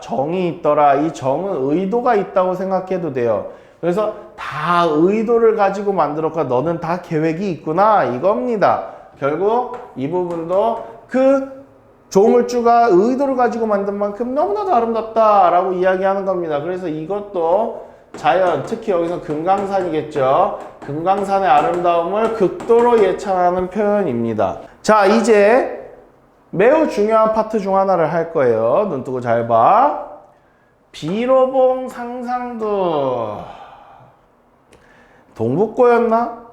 정이 있더라. 이 정은 의도가 있다고 생각해도 돼요. 그래서 다 의도를 가지고 만들었고 너는 다 계획이 있구나 이겁니다. 결국 이 부분도 그 조물주가 의도를 가지고 만든 만큼 너무나도 아름답다라고 이야기하는 겁니다. 그래서 이것도 자연, 특히 여기서 금강산이겠죠. 금강산의 아름다움을 극도로 예찬하는 표현입니다. 자, 이제 매우 중요한 파트 중 하나를 할 거예요. 눈 뜨고 잘 봐. 비로봉 상상두. 동북고였나?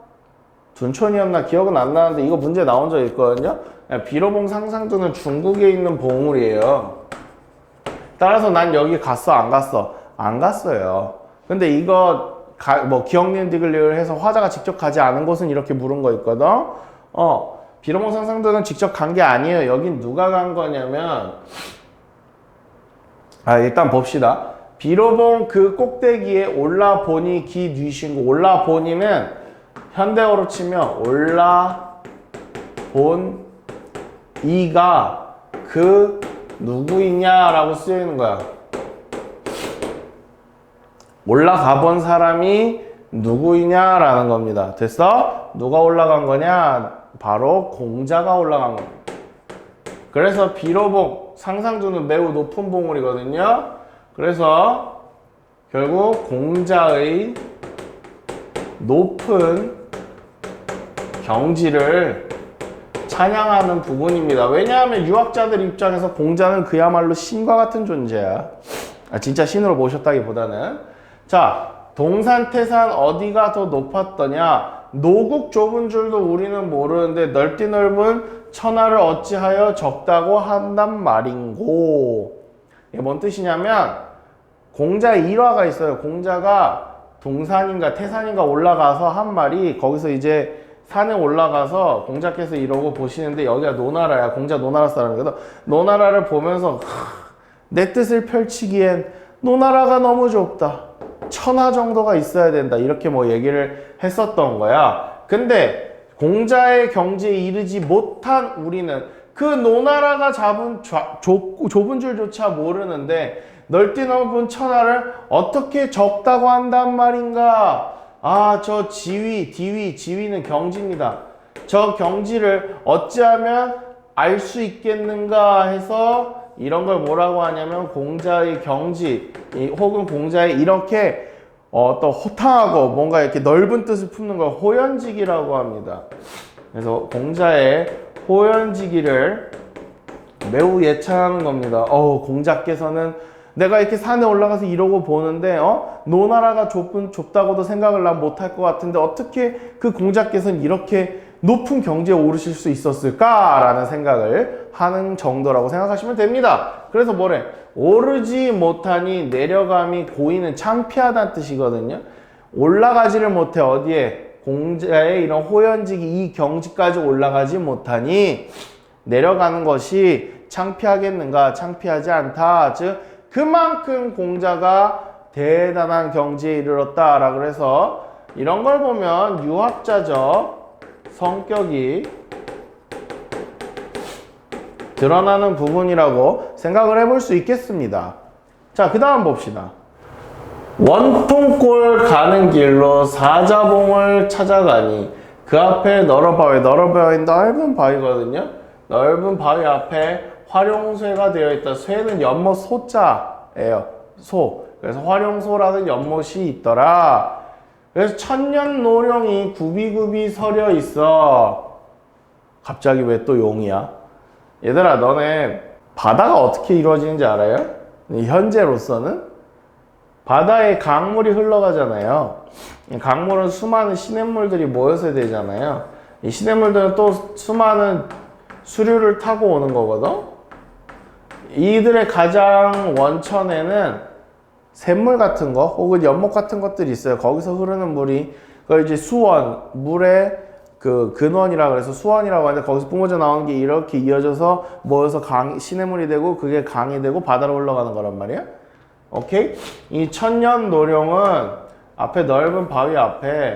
둔촌이었나? 기억은 안 나는데 이거 문제 나온 적 있거든요. 비로봉 상상두는 중국에 있는 봉우리예요. 따라서 난 여기 갔어? 안 갔어? 안 갔어요. 근데 이거 뭐 기억니은 디귿리을 해서 화자가 직접 가지 않은 곳은 이렇게 물은 거 있거든. 비로봉 상상두는 직접 간 게 아니에요. 여긴 누가 간 거냐면, 일단 봅시다. 비로봉 그 꼭대기에 올라보니 기 뉘신고. 올라보니는 현대어로 치면 올라본 이가 그 누구이냐라고 쓰여있는 거야. 올라가 본 사람이 누구이냐라는 겁니다. 됐어? 누가 올라간 거냐? 바로 공자가 올라간 겁니다. 그래서 비로봉, 상상두는 매우 높은 봉우리거든요. 그래서 결국 공자의 높은 경지를 찬양하는 부분입니다. 왜냐하면 유학자들 입장에서 공자는 그야말로 신과 같은 존재야. 진짜 신으로 모셨다기보다는. 자, 동산, 태산 어디가 더 높았더냐? 노국 좁은 줄도 우리는 모르는데 넓디 넓은 천하를 어찌하여 적다고 한단 말인고. 이게 뭔 뜻이냐면 공자의 일화가 있어요. 공자가 동산인가 태산인가 올라가서 한 말이, 거기서 이제 산에 올라가서 공자께서 이러고 보시는데 여기가 노나라야. 공자 노나라 사람이거든. 노나라를 보면서 내 뜻을 펼치기엔 노나라가 너무 좁다. 천하 정도가 있어야 된다. 이렇게 뭐 얘기를 했었던 거야. 근데 공자의 경지에 이르지 못한 우리는 그 노나라가 잡은 좁은 줄조차 모르는데 넓디 넓은 천하를 어떻게 적다고 한단 말인가? 저 지위는 경지입니다. 저 경지를 어찌하면 알 수 있겠는가 해서 이런 걸 뭐라고 하냐면 공자의 경지, 혹은 공자의 이렇게 또 호탕하고 뭔가 이렇게 넓은 뜻을 품는 걸 호연지기라고 합니다. 그래서 공자의 호연지기를 매우 예찬하는 겁니다. 공자께서는 내가 이렇게 산에 올라가서 이러고 보는데 노나라가 좁다고도 생각을 난 못할 것 같은데 어떻게 그 공자께서는 이렇게 높은 경지에 오르실 수 있었을까라는 생각을 하는 정도라고 생각하시면 됩니다. 그래서 뭐래? 오르지 못하니 내려감이 고이는 창피하다는 뜻이거든요. 올라가지를 못해. 어디에? 공자의 이런 호연지기 이 경지까지 올라가지 못하니 내려가는 것이 창피하겠는가? 창피하지 않다. 즉 그만큼 공자가 대단한 경지에 이르렀다라고 해서 이런 걸 보면 유학자적 성격이 드러나는 부분이라고 생각을 해볼 수 있겠습니다. 자, 그 다음 봅시다. 원통골 가는 길로 사자봉을 찾아가니 그 앞에 너러바위, 너러바위 넓은 바위거든요. 넓은 바위 앞에 활용쇠가 되어 있다. 쇠는 연못 소자예요. 소. 그래서 활용소라는 연못이 있더라. 그래서 천년노령이 굽이굽이 서려 있어. 갑자기 왜 또 용이야? 얘들아, 너네 바다가 어떻게 이루어지는지 알아요? 현재로서는 바다에 강물이 흘러가잖아요. 강물은 수많은 시냇물들이 모여서 되잖아요. 이 시냇물들은 또 수많은 수류를 타고 오는 거거든. 이들의 가장 원천에는 샘물 같은 거 혹은 연못 같은 것들이 있어요. 거기서 흐르는 물이, 그걸 이제 수원, 물의 그 근원이라 그래서 수원이라고 하는데 거기서 뿜어져 나오는 게 이렇게 이어져서 모여서 시냇물이 되고 그게 강이 되고 바다로 흘러가는 거란 말이야. 오케이? 이 천년노령은 앞에 넓은 바위 앞에,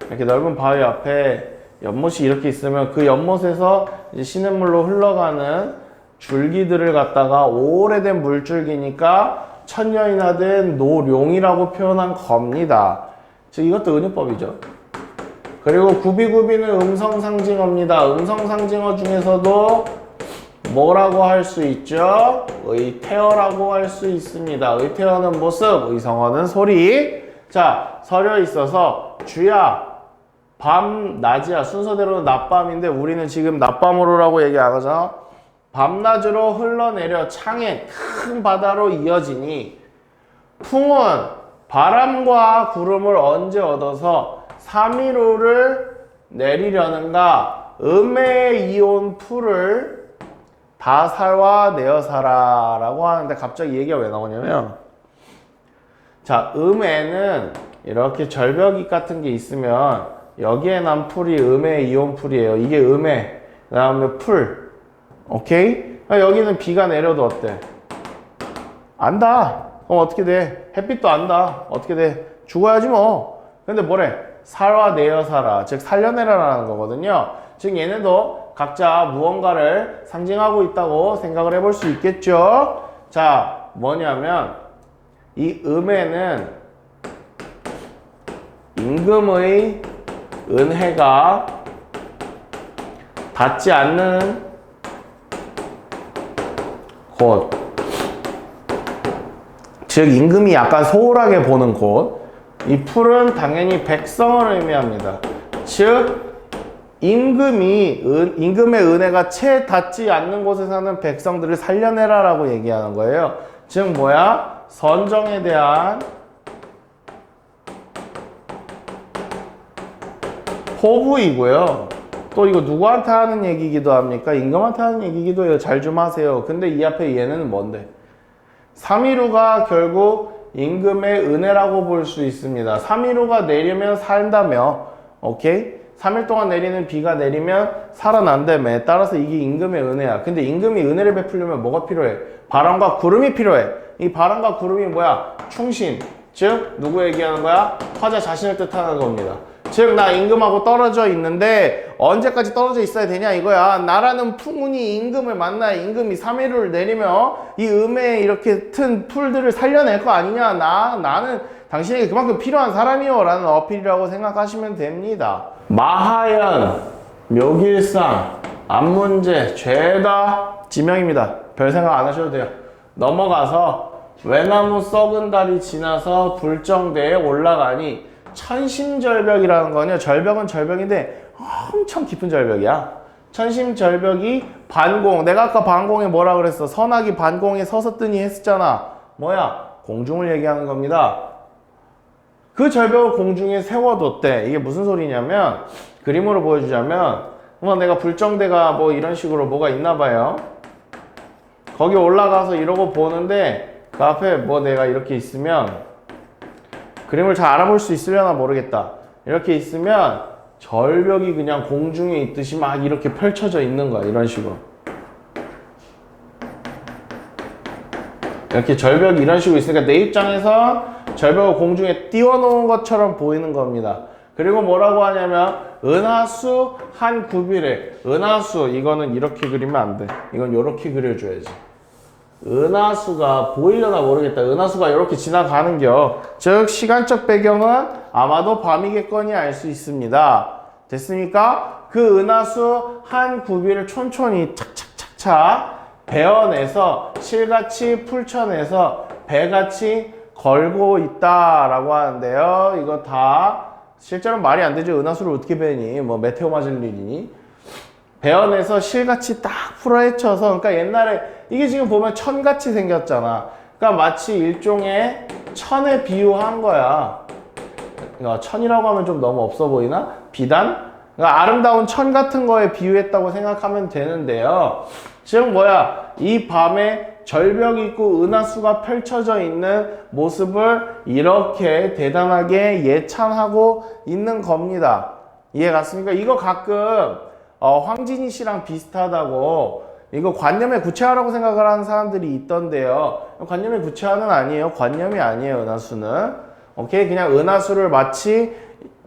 이렇게 넓은 바위 앞에 연못이 이렇게 있으면 그 연못에서 이제 시냇물로 흘러가는 줄기들을 갖다가 오래된 물줄기니까 천년이나 된 노룡이라고 표현한 겁니다. 즉 이것도 은유법이죠. 그리고 구비구비는 음성상징어입니다. 음성상징어 중에서도 뭐라고 할 수 있죠? 의태어라고 할 수 있습니다. 의태어는 모습, 의성어는 소리. 자, 서려에 있어서 주야, 밤, 낮이야. 순서대로는 낮밤인데 우리는 지금 낮밤으로라고 얘기 안 하잖아. 밤낮으로 흘러내려 창에 큰 바다로 이어지니 풍은 바람과 구름을 언제 얻어서 3일호를 내리려는가 음의 이온 풀을 다 살와 내어 살아 라고 하는데 갑자기 얘기가 왜 나오냐면 자, 음에는 이렇게 절벽이 같은 게 있으면 여기에 난 풀이 음의 이온 풀이에요. 이게 음의 그 다음에 풀 오케이? 여기는 비가 내려도 어때? 안다. 그럼 어떻게 돼? 햇빛도 안다. 어떻게 돼? 죽어야지 뭐. 근데 뭐래? 살와 내어 살아. 즉 살려내라라는 거거든요. 즉 얘네도 각자 무언가를 상징하고 있다고 생각을 해볼 수 있겠죠. 자, 뭐냐면 이 음에는 임금의 은혜가 닿지 않는 곳, 즉 임금이 약간 소홀하게 보는 곳. 이 풀은 당연히 백성을 의미합니다. 즉 임금의 은혜가 채 닿지 않는 곳에 사는 백성들을 살려내라 라고 얘기하는 거예요. 즉 뭐야? 선정에 대한 포부이고요. 또 이거 누구한테 하는 얘기기도 합니까? 임금한테 하는 얘기기도 해요. 잘 좀 하세요. 근데 이 앞에 얘는 뭔데? 3일후가 결국 임금의 은혜라고 볼 수 있습니다. 3일후가 내리면 산다며. 오케이? 3일 동안 내리는 비가 내리면 살아난다며. 따라서 이게 임금의 은혜야. 근데 임금이 은혜를 베풀려면 뭐가 필요해? 바람과 구름이 필요해. 이 바람과 구름이 뭐야? 충신. 즉 누구 얘기하는 거야? 화자 자신을 뜻하는 겁니다. 즉 나 임금하고 떨어져 있는데 언제까지 떨어져 있어야 되냐 이거야. 나라는 풍운이 임금을 만나야 임금이 3일을 내리며 이 음에 이렇게 튼 풀들을 살려낼 거 아니냐. 나는 당신에게 그만큼 필요한 사람이요 라는 어필이라고 생각하시면 됩니다. 마하연, 묘길상, 안문제, 죄다 지명입니다. 별 생각 안 하셔도 돼요. 넘어가서 외나무 썩은 달이 지나서 불정대에 올라가니 천심절벽이라는 거는요, 절벽은 절벽인데 엄청 깊은 절벽이야. 천심절벽이 반공, 내가 아까 반공에 뭐라 그랬어? 선악이 반공에 서서 뜨니 했었잖아. 뭐야? 공중을 얘기하는 겁니다. 그 절벽을 공중에 세워뒀대. 이게 무슨 소리냐면 그림으로 보여주자면 내가 불정대가 뭐 이런 식으로 뭐가 있나 봐요. 거기 올라가서 이러고 보는데 그 앞에 뭐 내가 이렇게 있으면 그림을 잘 알아볼 수 있으려나 모르겠다. 이렇게 있으면 절벽이 그냥 공중에 있듯이 막 이렇게 펼쳐져 있는 거야. 이런 식으로. 이렇게 절벽이 이런 식으로 있으니까 내 입장에서 절벽을 공중에 띄워놓은 것처럼 보이는 겁니다. 그리고 뭐라고 하냐면 은하수 한 구비래. 은하수 이거는 이렇게 그리면 안 돼. 이건 이렇게 그려줘야지. 은하수가 보이려나 모르겠다. 은하수가 이렇게 지나가는겨. 즉 시간적 배경은 아마도 밤이겠거니 알 수 있습니다. 됐습니까? 그 은하수 한 구비를 촌촌히 착착착착 베어내서 실같이 풀쳐내서 배같이 걸고 있다라고 하는데요. 이거 다 실제로 말이 안 되죠. 은하수를 어떻게 베니? 뭐 메테오 맞을 일이니? 베어내서 실같이 딱 풀어헤쳐서, 그러니까 옛날에 이게 지금 보면 천같이 생겼잖아. 그러니까 마치 일종의 천에 비유한 거야. 그러니까 천이라고 하면 좀 너무 없어 보이나? 비단? 그러니까 아름다운 천 같은 거에 비유했다고 생각하면 되는데요. 즉 뭐야? 이 밤에 절벽이 있고 은하수가 펼쳐져 있는 모습을 이렇게 대단하게 예찬하고 있는 겁니다. 이해 갔습니까? 이거 가끔 황진희 씨랑 비슷하다고 이거 관념의 구체화라고 생각을 하는 사람들이 있던데요. 관념의 구체화는 아니에요. 관념이 아니에요. 은하수는. 오케이? 그냥 은하수를 마치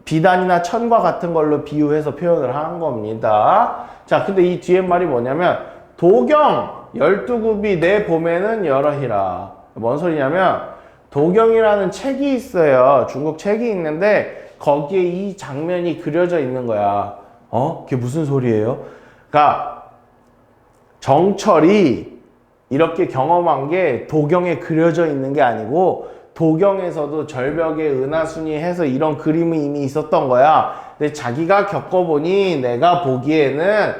비단이나 천과 같은 걸로 비유해서 표현을 한 겁니다. 자, 근데 이 뒤에 말이 뭐냐면 도경 12굽이 내 봄에는 여러히라. 뭔 소리냐면 도경이라는 책이 있어요. 중국 책이 있는데 거기에 이 장면이 그려져 있는 거야. 그게 무슨 소리예요? 그러니까 정철이 이렇게 경험한 게 도경에 그려져 있는 게 아니고 도경에서도 절벽에 은하순위 해서 이런 그림이 이미 있었던 거야. 근데 자기가 겪어보니 내가 보기에는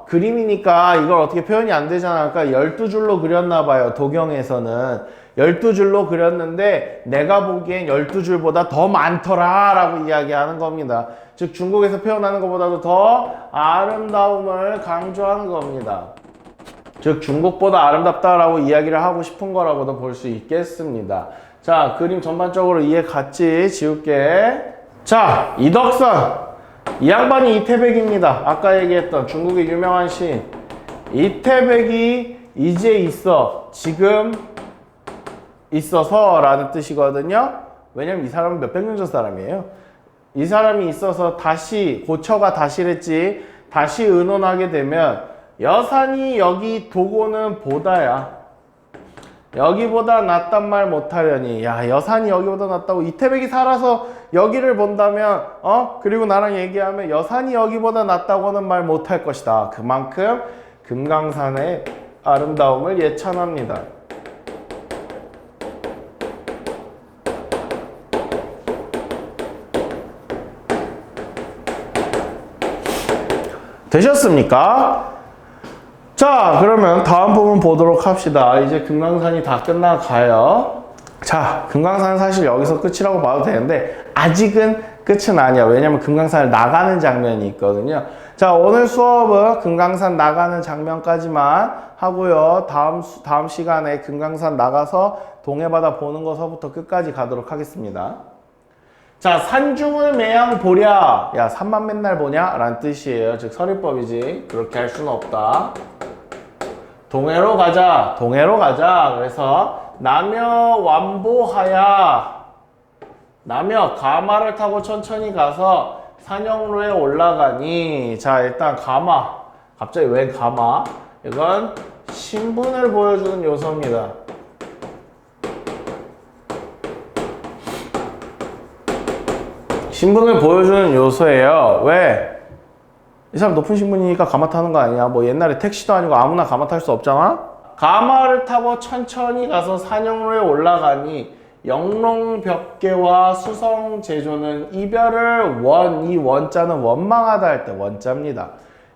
그림이니까 이걸 어떻게 표현이 안 되잖아. 그러니까 12줄로 그렸나 봐요. 도경에서는 12줄로 그렸는데 내가 보기엔 12줄보다 더 많더라 라고 이야기하는 겁니다. 즉 중국에서 표현하는 것보다도 더 아름다움을 강조하는 겁니다. 즉 중국보다 아름답다라고 이야기를 하고 싶은 거라고도 볼 수 있겠습니다. 자, 그림 전반적으로 이해 같이 지울게. 자, 이덕선. 이 양반이 이태백입니다. 아까 얘기했던 중국의 유명한 시인. 이태백이 이제 있어. 지금 있어서 라는 뜻이거든요. 왜냐면 이 사람은 몇백 년 전 사람이에요. 이 사람이 있어서 다시, 고처가 다시랬지. 다시 의논하게 되면 여산이 여기 도고는 보다야. 여기보다 낫단 말 못하려니. 야, 여산이 여기보다 낫다고. 이태백이 살아서 여기를 본다면 그리고 나랑 얘기하면 여산이 여기보다 낫다고는 말 못할 것이다. 그만큼 금강산의 아름다움을 예찬합니다. 되셨습니까? 자, 그러면 다음 부분 보도록 합시다. 이제 금강산이 다 끝나가요. 자, 금강산은 사실 여기서 끝이라고 봐도 되는데 아직은 끝은 아니야. 왜냐면 금강산을 나가는 장면이 있거든요. 자, 오늘 수업은 금강산 나가는 장면까지만 하고요. 다음 시간에 금강산 나가서 동해바다 보는 것서부터 끝까지 가도록 하겠습니다. 자, 산중을 매양 보랴. 야, 산만 맨날 보냐? 라는 뜻이에요. 즉 서리법이지. 그렇게 할 수는 없다. 동해로 가자. 동해로 가자. 그래서 남여 완보하야. 남여 가마를 타고 천천히 가서 산영로에 올라가니. 자, 일단 가마. 갑자기 왜 가마? 이건 신분을 보여주는 요소입니다. 신분을 보여주는 요소예요. 왜? 이 사람 높은 신분이니까 가마 타는 거 아니야? 뭐 옛날에 택시도 아니고 아무나 가마 탈 수 없잖아? 가마를 타고 천천히 가서 산영로에 올라가니 영롱벽계와 수성제조는 이별을 이 원자는 원망하다 할 때 원자입니다.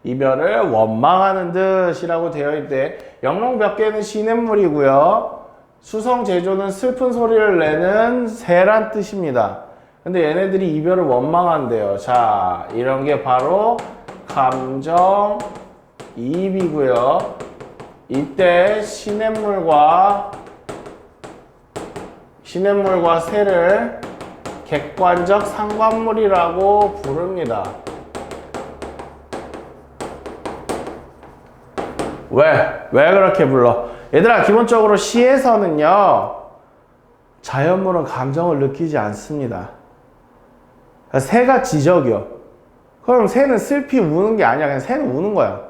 이별을 원망하는 듯이라고 되어 있대. 영롱벽계는 시냇물이고요. 수성제조는 슬픈 소리를 내는 새란 뜻입니다. 근데 얘네들이 이별을 원망한대요. 자, 이런 게 바로 감정이입이고요. 이때 시냇물과 새를 객관적 상관물이라고 부릅니다. 왜 그렇게 불러? 얘들아, 기본적으로 시에서는요, 자연물은 감정을 느끼지 않습니다. 새가 지적이요. 그럼 새는 슬피 우는 게 아니야. 그냥 새는 우는 거야.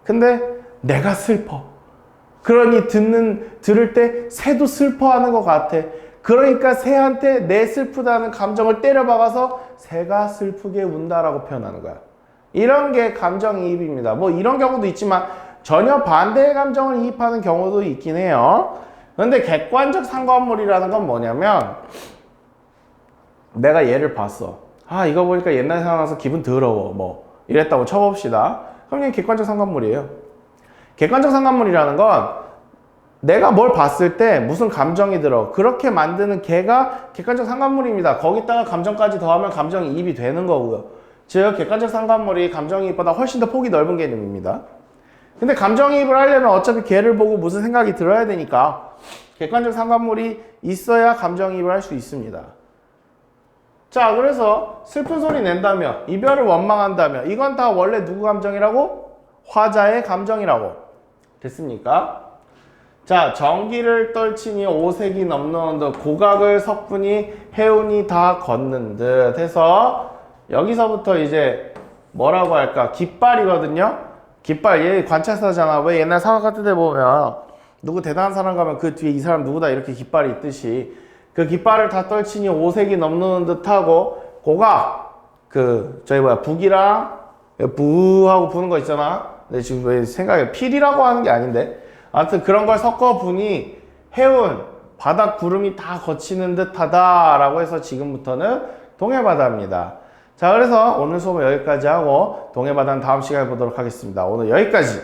근데 내가 슬퍼. 그러니 들을 때 새도 슬퍼하는 것 같아. 그러니까 새한테 내 슬프다는 감정을 때려박아서 새가 슬프게 운다라고 표현하는 거야. 이런 게 감정이입입니다. 뭐 이런 경우도 있지만 전혀 반대의 감정을 이입하는 경우도 있긴 해요. 그런데 객관적 상관물이라는 건 뭐냐면 내가 얘를 봤어. 아, 이거 보니까 옛날 생각나서 기분 더러워. 뭐 이랬다고 쳐봅시다. 그럼 이게 객관적 상관물이에요. 객관적 상관물이라는 건 내가 뭘 봤을 때 무슨 감정이 들어. 그렇게 만드는 걔가 객관적 상관물입니다. 거기다가 감정까지 더하면 감정이입이 되는 거고요. 즉 객관적 상관물이 감정이입보다 훨씬 더 폭이 넓은 개념입니다. 근데 감정이입을 하려면 어차피 걔를 보고 무슨 생각이 들어야 되니까 객관적 상관물이 있어야 감정이입을 할 수 있습니다. 자, 그래서 슬픈 소리 낸다며, 이별을 원망한다며, 이건 다 원래 누구 감정이라고? 화자의 감정이라고. 됐습니까? 자, 정기를 떨치니 오색이 넘는 듯, 고각을 석분이 해운이 다 걷는 듯 해서 여기서부터 이제 뭐라고 할까? 깃발이거든요? 깃발, 얘 관찰사잖아. 왜 옛날 사과 같은 데 보면 누구 대단한 사람 가면 그 뒤에 이 사람 누구다 이렇게 깃발이 있듯이 그 깃발을 다 떨치니 오색이 넘는 듯하고 고각, 북이랑 부하고 부는 거 있잖아. 근데 지금 왜 생각해? 필이라고 하는 게 아닌데. 아무튼 그런 걸 섞어 부니 해운, 바닥 구름이 다 거치는 듯하다 라고 해서 지금부터는 동해바다입니다. 자, 그래서 오늘 수업은 여기까지 하고 동해바다는 다음 시간에 보도록 하겠습니다. 오늘 여기까지.